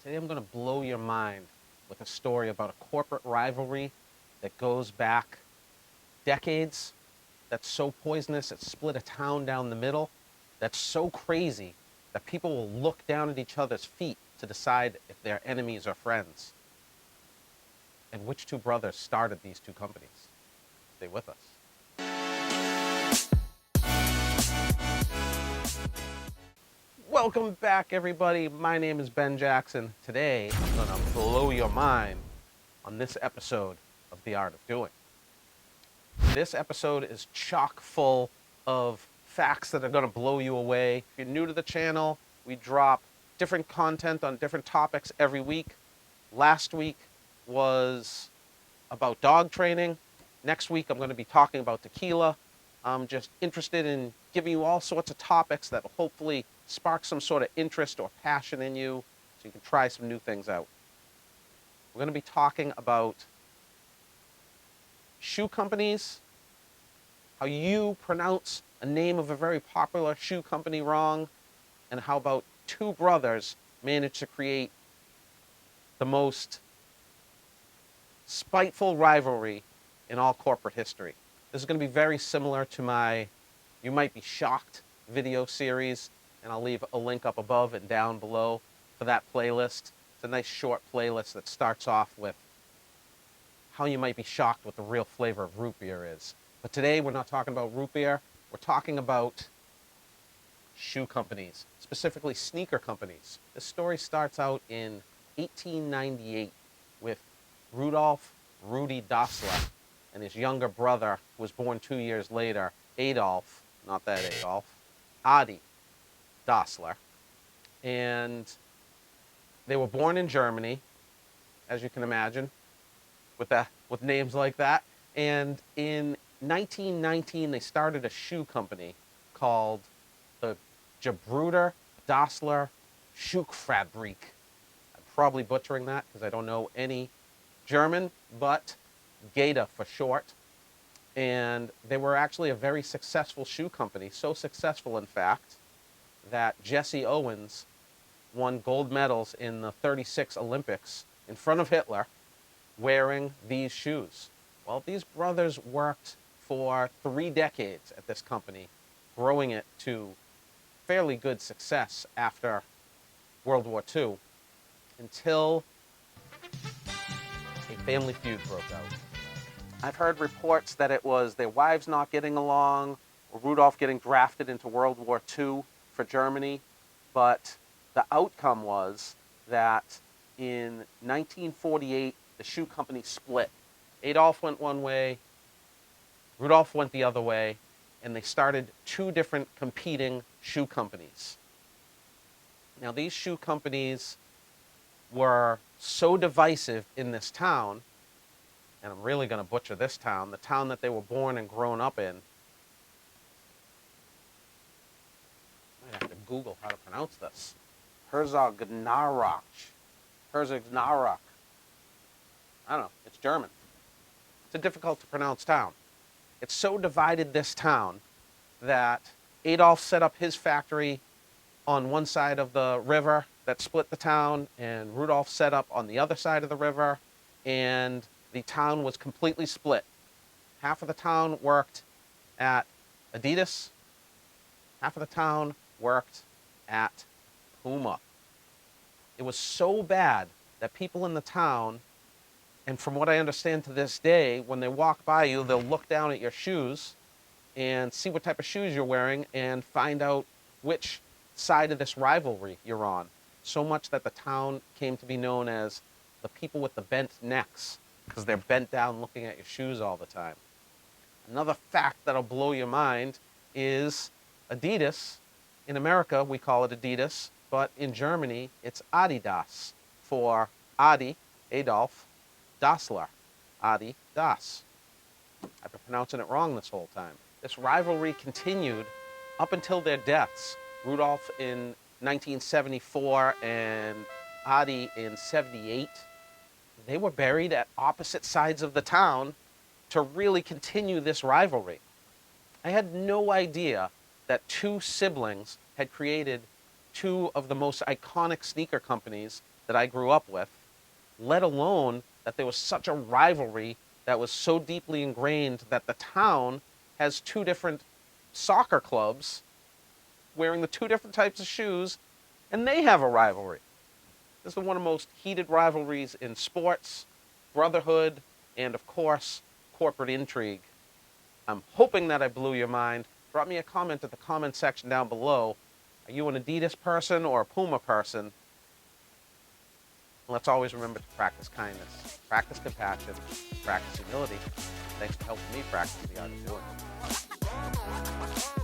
Today I'm going to blow your mind with a story about a corporate rivalry that goes back decades, that's so poisonous it split a town down the middle, that's so crazy that people will look down at each other's feet to decide if they're enemies or friends. And which two brothers started these two companies? Stay with us. Welcome back, everybody. My name is Ben Jackson. Today, I'm going to blow your mind on this episode of The Art of Doing. This episode is chock full of facts that are going to blow you away. If you're new to the channel, we drop different content on different topics every week. Last week was about dog training. Next week, I'm going to be talking about tequila. I'm just interested in giving you all sorts of topics that will hopefully spark some sort of interest or passion in you so you can try some new things out. We're going to be talking about shoe companies, how you pronounce a name of a very popular shoe company wrong, and how about two brothers managed to create the most spiteful rivalry in all corporate history. This is going to be very similar to my You Might Be Shocked video series, and I'll leave a link up above and down below for that playlist. It's a nice short playlist that starts off with how you might be shocked what the real flavor of root beer is. But today we're not talking about root beer, we're talking about shoe companies, specifically sneaker companies. This story starts out in 1898 with Rudolf Rudy Dassler and his younger brother, who was born 2 years later, Adolf, not that Adolf, Adi Dassler. And they were born in Germany, as you can imagine, with names like that. And in 1919, they started a shoe company called the Gebruder Dassler Schuhfabrik. I'm probably butchering that because I don't know any German, but Geda for short. And they were actually a very successful shoe company, so successful, in fact, that Jesse Owens won gold medals in the '36 Olympics in front of Hitler wearing these shoes. Well, these brothers worked for 3 decades at this company, growing it to fairly good success after World War II, until a family feud broke out. I've heard reports that it was their wives not getting along, or Rudolph getting drafted into World War II for Germany, but the outcome was that in 1948, the shoe company split. Adolf went one way, Rudolph went the other way, and they started 2 different competing shoe companies. Now, these shoe companies were so divisive in this town, and I'm really going to butcher this town, the town that they were born and grown up in. I might have to Google how to pronounce this. Herzogenaurach. Herzogenaurach. I don't know, it's German. It's a difficult to pronounce town. It's so divided, this town, that Adolf set up his factory on one side of the river that split the town, and Rudolph set up on the other side of the river, and the town was completely split. Half of the town worked at Adidas, half of the town worked at Puma. It was so bad that people in the town, and from what I understand to this day, when they walk by you, they'll look down at your shoes and see what type of shoes you're wearing and find out which side of this rivalry you're on. So much that the town came to be known as the people with the bent necks, because they're bent down looking at your shoes all the time. Another fact that'll blow your mind is Adidas. In America, we call it Adidas, but in Germany, it's Adidas for Adi, Adolf, Dassler, Adi, Das. I've been pronouncing it wrong this whole time. This rivalry continued up until their deaths. Rudolph in 1974 and Adi in '78. They were buried at opposite sides of the town to really continue this rivalry. I had no idea that 2 siblings had created 2 of the most iconic sneaker companies that I grew up with, let alone that there was such a rivalry that was so deeply ingrained that the town has two different soccer clubs wearing the two different types of shoes, and they have a rivalry. This is one of the most heated rivalries in sports, brotherhood, and of course, corporate intrigue. I'm hoping that I blew your mind. Drop me a comment at the comment section down below. Are you an Adidas person or a Puma person? Let's always remember to practice kindness, practice compassion, practice humility. Thanks for helping me practice the art of doing it.